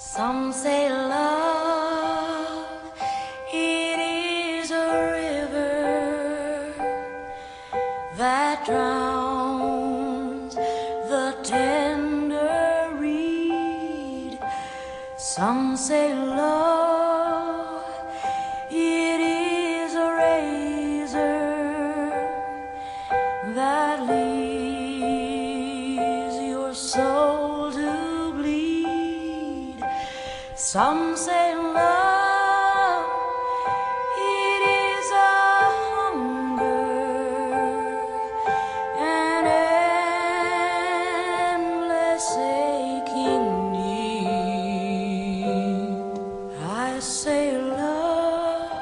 Some say love, it is a river that drowns the tender reed. Some say love, it is a razor that leaves your soul to bleed. Some say love, it is a hunger, an endless aching need. I say love,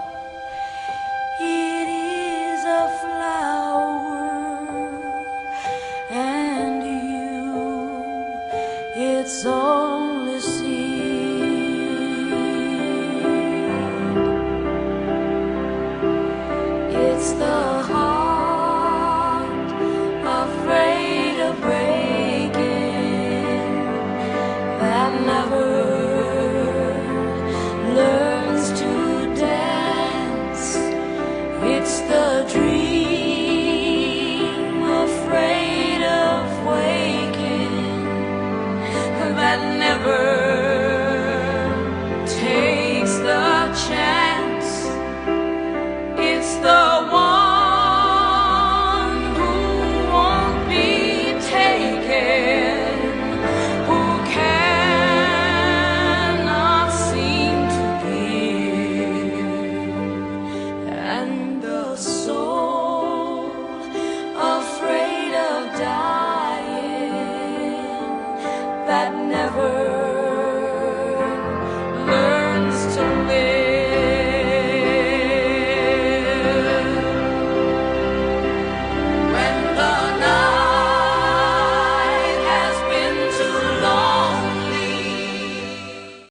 it is a flower, and you, it's only seed. It's the heart afraid of breaking that never learns to dance. It's the dream afraid of waking that never takes the chance. It's the one who won't be taken, who cannot seem to give, and the soul afraid of dying that never